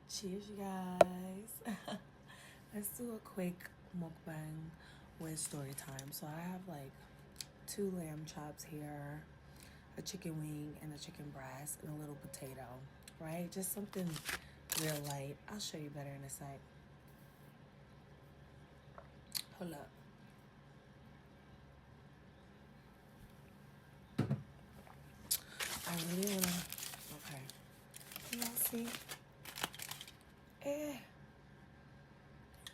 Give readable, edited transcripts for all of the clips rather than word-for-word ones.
Cheers, you guys. Let's do a quick mukbang with story time. So I have like 2 lamb chops here, a chicken wing, and a chicken breast, and a little potato, right? Just something real light. I'll show you better in a sec. Hold up. I really wanna. Okay. Can y'all see? Eh.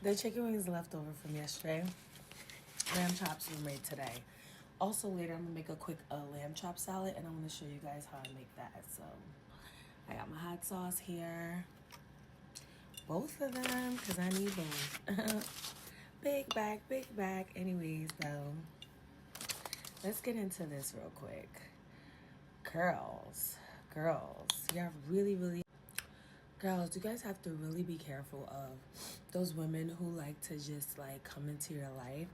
The chicken wings left over from yesterday. Lamb chops were made today. Also, later I'm gonna make a quick lamb chop salad, and I'm gonna show you guys how I make that. So, I got my hot sauce here, both of them, because I need both. Big bag, big bag. Anyways, though, let's get into this real quick. Girls, y'all really, girls, you guys have to really be careful of those women who like to just like come into your life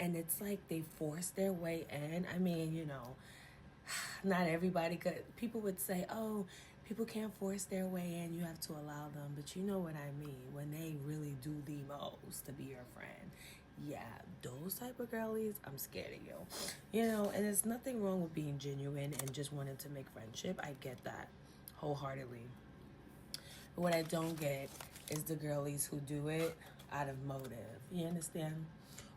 and it's like they force their way in. I mean, not everybody could. People would say, oh, people can't force their way in, you have to allow them. But you know what I mean, when they really do the most to be your friend. Yeah, those type of girlies, I'm scared of you. And there's nothing wrong with being genuine and just wanting to make friendship. I get that wholeheartedly. But what I don't get is the girlies who do it out of motive. You understand?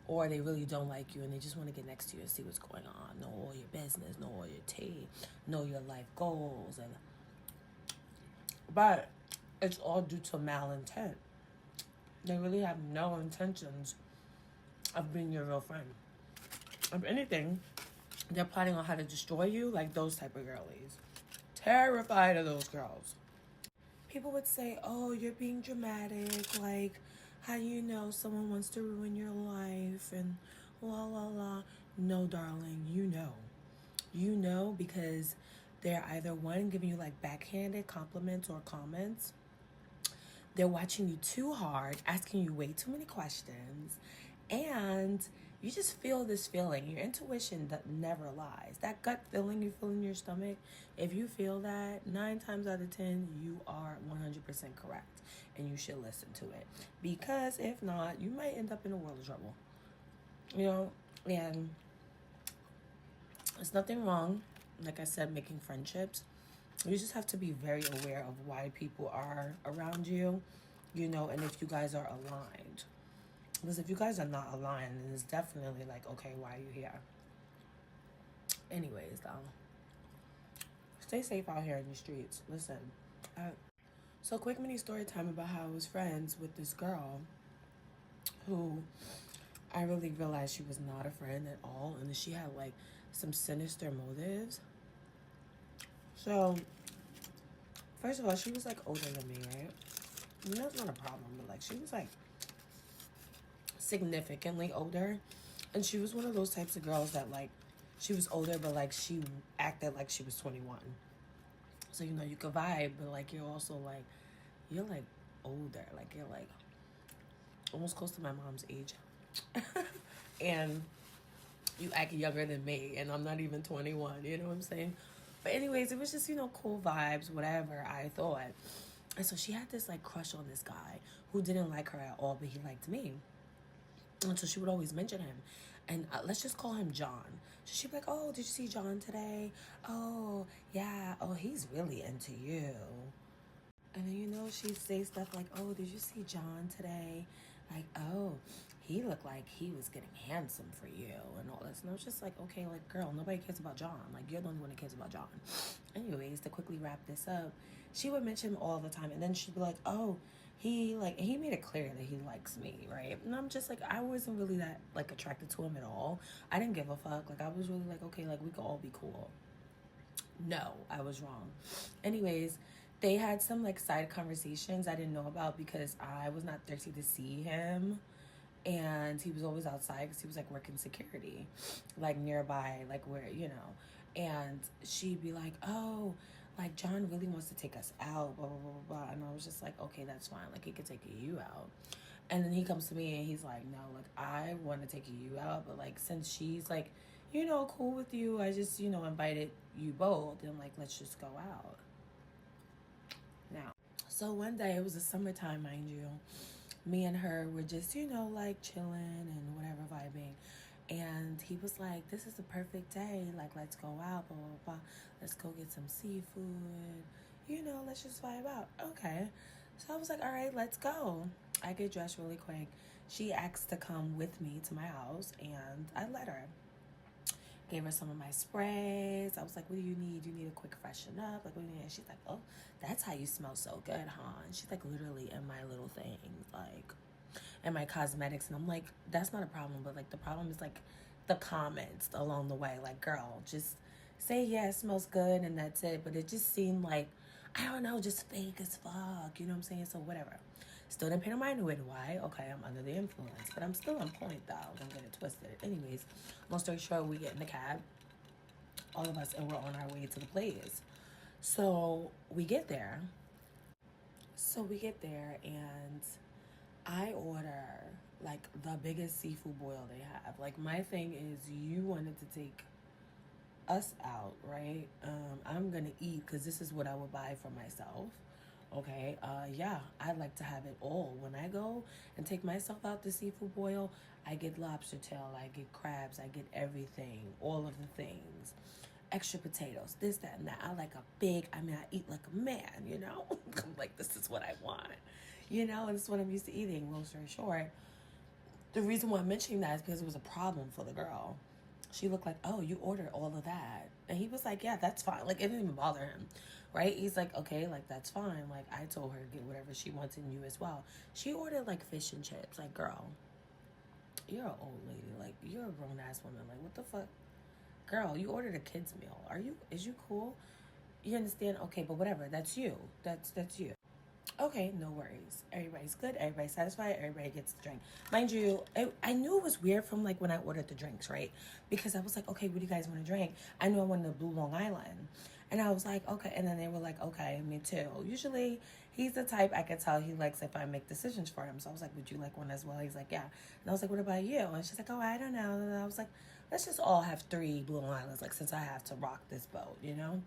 Or they really don't like you and they just want to get next to you and see what's going on. Know all your business, know all your tea, know your life goals. But it's all due to malintent. They really have no intentions of being your real friend. If anything, they're plotting on how to destroy you, like those type of girlies. Terrified of those girls. People would say, oh, you're being dramatic, like, how do you know someone wants to ruin your life, and la la la. No, darling, you know. You know, because they're either one, giving you like backhanded compliments or comments. They're watching you too hard, asking you way too many questions, and you just feel this feeling. Your intuition that never lies. That gut feeling you feel in your stomach, if you feel that, 9 times out of 10, you are 100% correct, and you should listen to it. Because if not, you might end up in a world of trouble. And there's nothing wrong, like I said, making friendships. You just have to be very aware of why people are around you, and if you guys are aligned. Because if you guys are not aligned, then it's definitely like, okay, why are you here? Anyways, though, stay safe out here in the streets. Listen, so quick mini story time about how I was friends with this girl who I really realized she was not a friend at all, and she had like some sinister motives. So, first of all, she was like older than me, right? That's not a problem, but like she was like significantly older, and she was one of those types of girls that like she was older, but like she acted like she was 21. So you could vibe, but like you're also like you're like older, like you're like almost close to my mom's age, and you act younger than me, and I'm not even 21. You know what I'm saying? But anyways, it was just cool vibes, whatever I thought. And so she had this like crush on this guy who didn't like her at all, but he liked me. And so she would always mention him. And let's just call him John. So she'd be like, oh, did you see John today? Oh, yeah. Oh, he's really into you. And then, she'd say stuff like, oh, did you see John today? Like, oh, he looked like he was getting handsome for you and all this. And I was just like, okay, like, girl, nobody cares about John. Like, you're the only one that cares about John. Anyways, to quickly wrap this up, she would mention him all the time. And then she'd be like, oh, he made it clear that he likes me, right? And I'm just like, I wasn't really that, like, attracted to him at all. I didn't give a fuck. Like, I was really like, okay, like, we could all be cool. No, I was wrong. Anyways, they had some like side conversations I didn't know about because I was not thirsty to see him. And he was always outside because he was like working security, like nearby, like where, And she'd be like, oh, like John really wants to take us out, blah, blah, blah, blah, blah. And I was just like, okay, that's fine. Like he could take you out. And then he comes to me and he's like, no, like I want to take you out. But like, since she's like, cool with you, I just, invited you both and like, let's just go out. Now, So one day, it was the summertime, mind you. Me and her were just, you know, like chilling and whatever, vibing. And he was like, "This is the perfect day. Like, let's go out, blah, blah, blah. Let's go get some seafood. You know, let's just vibe out." Okay. So I was like, "All right, let's go." I get dressed really quick. She asked to come with me to my house, and I let her. Gave her some of my sprays. I was like, "What do you need? You need a quick freshen up? Like, what do you need?" And she's like, "Oh, that's how you smell so good, huh?" And she's like, literally in my little things, like, and my cosmetics. And I'm like, that's not a problem. But, like, the problem is, like, the comments along the way. Like, girl, just say, yeah, it smells good and that's it. But it just seemed like, I don't know, just fake as fuck. You know what I'm saying? So, whatever. Still didn't pay no mind to it. Why? Okay, I'm under the influence. But I'm still on point, though. Don't get it twisted. Anyways, long story short, we get in the cab, all of us, and we're on our way to the place. So we get there. And I order like the biggest seafood boil they have. Like, my thing is, you wanted to take us out, right? I'm gonna eat because this is what I would buy for myself. Okay, yeah, I like to have it all. When I go and take myself out to seafood boil, I get lobster tail, I get crabs, I get everything, all of the things. Extra potatoes, this, that, and that. I like a big, I mean, I eat like a man, you know? I'm like, this is what I want, you know? And this is what I'm used to eating. Long story short, the reason why I'm mentioning that is because it was a problem for the girl. She looked like, "Oh, you ordered all of that." And he was like, "Yeah, that's fine." Like, it didn't even bother him, right? He's like, "Okay, like, that's fine." Like, I told her to get whatever she wants and you as well. She ordered, like, fish and chips. Like, girl, you're an old lady. Like, you're a grown-ass woman. Like, what the fuck? Girl, you ordered a kid's meal. Is you cool? You understand? Okay, but whatever. That's you. That's you. Okay, no worries. Everybody's good. Everybody's satisfied. Everybody gets the drink. Mind you, I knew it was weird from, like, when I ordered the drinks, right? Because I was like, "Okay, what do you guys want to drink?" I knew I wanted a Blue Long Island. And I was like, "Okay." And then they were like, "Okay, me too." Usually, he's the type I could tell he likes if I make decisions for him. So I was like, "Would you like one as well?" He's like, "Yeah." And I was like, "What about you?" And she's like, "Oh, I don't know." And I was like, "Let's just all have 3 Blue Long Islands, like, since I have to rock this boat, you know?"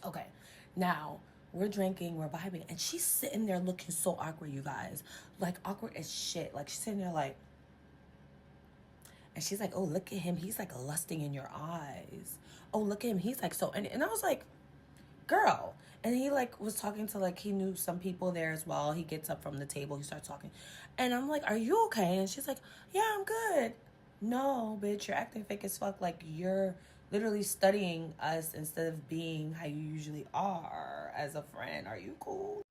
Okay, now we're drinking, we're vibing, and she's sitting there looking so awkward, you guys. Like, awkward as shit. Like, she's sitting there like, and she's like, "Oh, look at him. He's like lusting in your eyes. Oh, look at him. He's like so," and I was like, "Girl." And he like was talking to, like, he knew some people there as well. He gets up from the table, he starts talking. And I'm like, "Are you okay?" And she's like, "Yeah, I'm good." No, bitch, you're acting fake as fuck. Like, you're literally studying us instead of being how you usually are as a friend. Are you cool?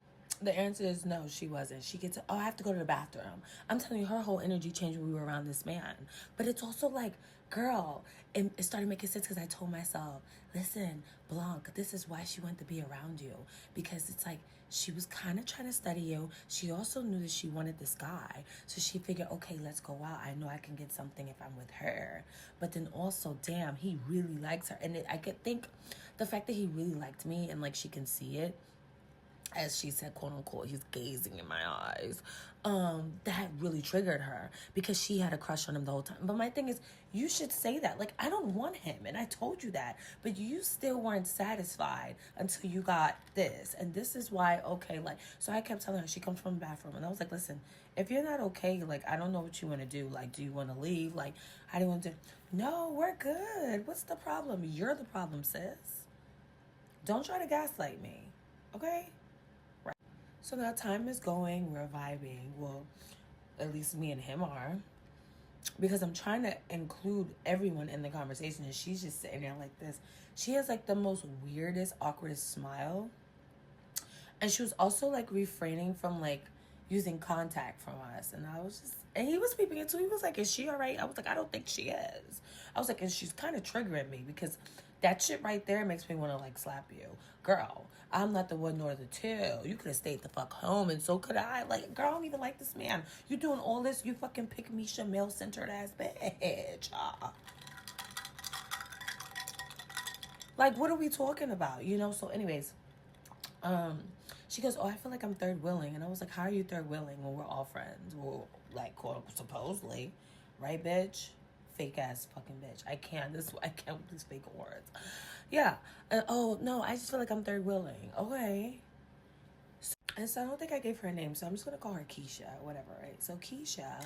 The answer is no, she wasn't. She gets, "Oh, I have to go to the bathroom." I'm telling you, her whole energy changed when we were around this man. But it's also like, girl, and it started making sense because I told myself, "Listen, Blanc, this is why she wanted to be around you." Because it's like, she was kind of trying to study you. She also knew that she wanted this guy. So she figured, okay, let's go out. I know I can get something if I'm with her. But then also, damn, he really likes her. And I could think the fact that he really liked me and, like, she can see it, as she said, quote unquote, "He's gazing in my eyes," that really triggered her because she had a crush on him the whole time. But my thing is, you should say that. Like, I don't want him, and I told you that, but you still weren't satisfied until you got this. And this is why, okay, like, so I kept telling her. She comes from the bathroom, and I was like, "Listen, if you're not okay, like, I don't know what you want to do. Like, do you want to leave? Like, how do you want to?" "No, we're good. What's the problem? You're the problem, sis. Don't try to gaslight me, okay?" So now time is going, we're vibing. Well, at least me and him are. Because I'm trying to include everyone in the conversation, and she's just sitting there like this. She has like the most weirdest, awkwardest smile. And she was also like refraining from like using contact from us. And I was just, and he was peeping into, he was like, "Is she all right?" I was like, "I don't think she is." I was like, and she's kind of triggering me because that shit right there makes me want to like slap you. Girl, I'm not the one nor the two. You could have stayed the fuck home, and so could I. Like, girl, I don't even like this man. You doing all this, you fucking pick me, male centered ass bitch. Like, what are we talking about? You know, so anyways, she goes, "Oh, I feel like I'm third wheeling." And I was like, "How are you third wheeling when we're all friends?" Well, like, quote, supposedly, right, bitch? Fake ass fucking bitch. I can't with these fake words. Yeah. "Oh, no, I just feel like I'm third wheeling." Okay. And so I don't think I gave her a name, so I'm just gonna call her Keisha, whatever, right? So Keisha,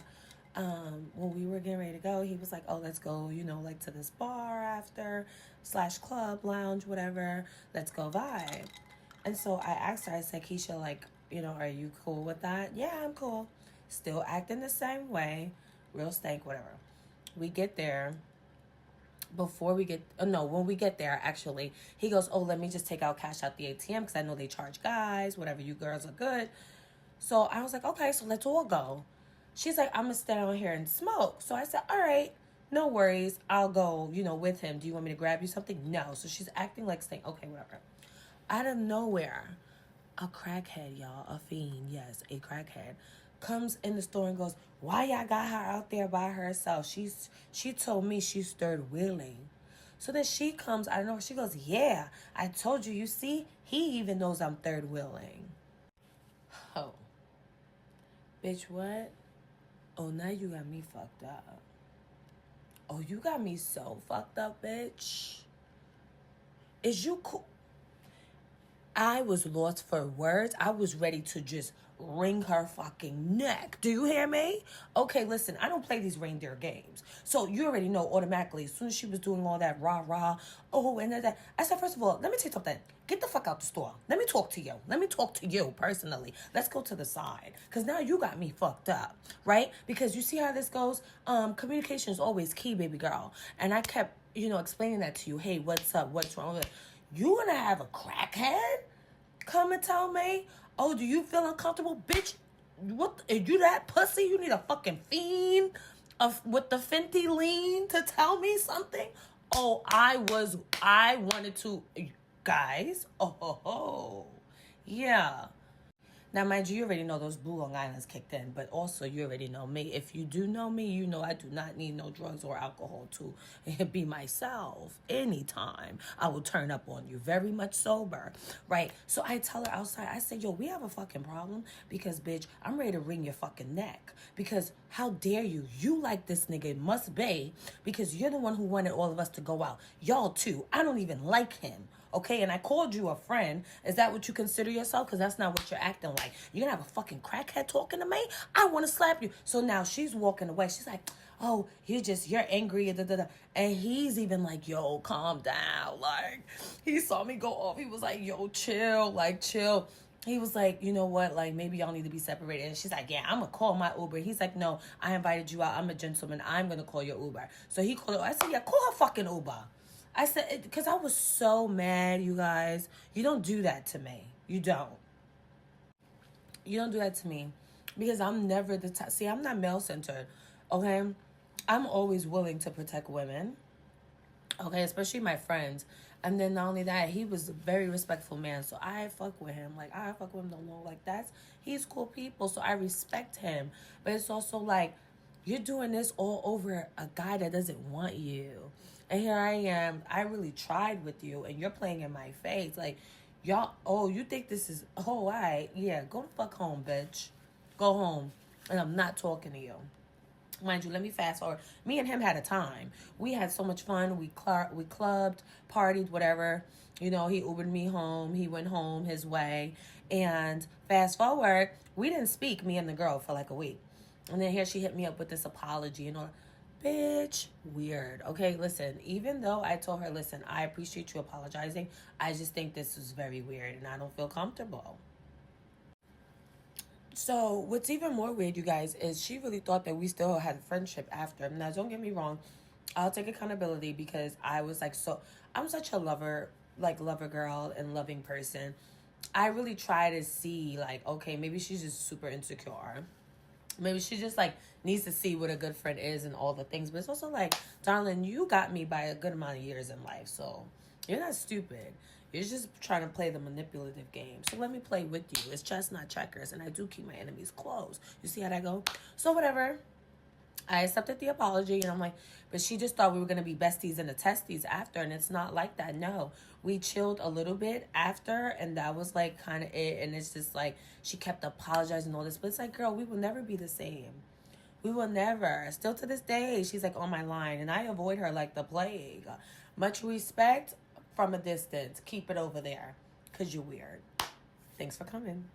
when we were getting ready to go, he was like, "Oh, let's go, like to this bar after / club, lounge, whatever. Let's go vibe." And so I asked her, I said, "Keisha, like, are you cool with that?" "Yeah, I'm cool." Still acting the same way, real stank, whatever. We get there. Before we get, no, when we get there, actually, he goes, "Oh, let me just take out cash out the ATM because I know they charge guys, whatever. You girls are good." So I was like, "Okay, so let's all go." She's like, "I'm gonna stay down here and smoke." So I said, "All right, no worries. I'll go, with him. Do you want me to grab you something?" No. So she's acting like saying, "Okay, whatever." Out of nowhere, a crackhead, y'all, a fiend, yes, a crackhead, comes in the store and goes, "Why y'all got her out there by herself? She told me she's third wheeling." So then she comes, I don't know, she goes, "Yeah, I told you. You see, he even knows I'm third wheeling." Oh, bitch, what? Oh, now you got me fucked up. Oh, you got me so fucked up, bitch. Is you cool? I was lost for words. I was ready to just wring her fucking neck. Do you hear me? Okay, listen, I don't play these reindeer games. So you already know automatically as soon as she was doing all that rah rah, oh, and that. I said, first of all, let me tell you something. Get the fuck out the store. Let me talk to you. Let me talk to you personally. Let's go to the side. Because now you got me fucked up, right? Because you see how this goes? Communication is always key, baby girl. And I kept, explaining that to you. Hey, what's up? What's wrong with it? You gonna have a crackhead come and tell me, "Oh, do you feel uncomfortable?" Bitch, what, are you that pussy? You need a fucking fiend with the Fenty lean to tell me something? Oh, I wanted to, guys, yeah. Now, mind you, you already know those Blue Long Islands kicked in, but also you already know me. If you do know me, you know I do not need no drugs or alcohol to be myself. Anytime I will turn up on you, very much sober, right? So I tell her outside, I say, "Yo, we have a fucking problem because, bitch, I'm ready to wring your fucking neck. Because how dare you? You like this nigga, it must be, because you're the one who wanted all of us to go out. Y'all too. I don't even like him. Okay, and I called you a friend. Is that what you consider yourself? Because that's not what you're acting like. You're going to have a fucking crackhead talking to me? I want to slap you." So now she's walking away. She's like, "Oh, you're angry. Da, da, da." And he's even like, "Yo, calm down." Like, he saw me go off. He was like, "Yo, chill. Like, chill." He was like, "You know what? Like, maybe y'all need to be separated." And she's like, "Yeah, I'm going to call my Uber." He's like, "No, I invited you out. I'm a gentleman. I'm going to call your Uber." So he called her. I said, "Yeah, call her fucking Uber." I said, because I was so mad, you guys. You don't do that to me. You don't. You don't do that to me. Because I'm never the type. See, I'm not male centered. Okay? I'm always willing to protect women. Okay? Especially my friends. And then not only that, he was a very respectful man. So I fuck with him. Like, I fuck with him. Don't know. Like, he's cool people. So I respect him. But it's also like, you're doing this all over a guy that doesn't want you. And here I am. I really tried with you, and you're playing in my face. Like, y'all, oh, you think this is, oh, all right. Yeah, go the fuck home, bitch. Go home. And I'm not talking to you. Mind you, let me fast forward. Me and him had a time. We had so much fun. We clubbed, partied, whatever. He Ubered me home. He went home his way. And fast forward, we didn't speak, me and the girl, for like a week. And then here she hit me up with this apology and all. Bitch, weird. Okay, listen, even though I told her, "Listen, I appreciate you apologizing, I just think this is very weird and I don't feel comfortable." So what's even more weird, you guys, is she really thought that we still had a friendship after. Now, don't get me wrong. I'll take accountability because I was like, I'm such a lover girl and loving person. I really try to see like, okay, maybe she's just super insecure. Maybe she just like needs to see what a good friend is and all the things. But it's also like, darling, you got me by a good amount of years in life. So you're not stupid. You're just trying to play the manipulative game. So let me play with you. It's chess, not checkers. And I do keep my enemies close. You see how that go? So whatever. I accepted the apology, and I'm like, but she just thought we were going to be besties and the testies after, and it's not like that. No, we chilled a little bit after, and that was like kind of it. And it's just like she kept apologizing and all this, but it's like, girl, we will never be the same. We will never. Still to this day, she's like on my line, and I avoid her like the plague. Much respect from a distance. Keep it over there, because you're weird. Thanks for coming.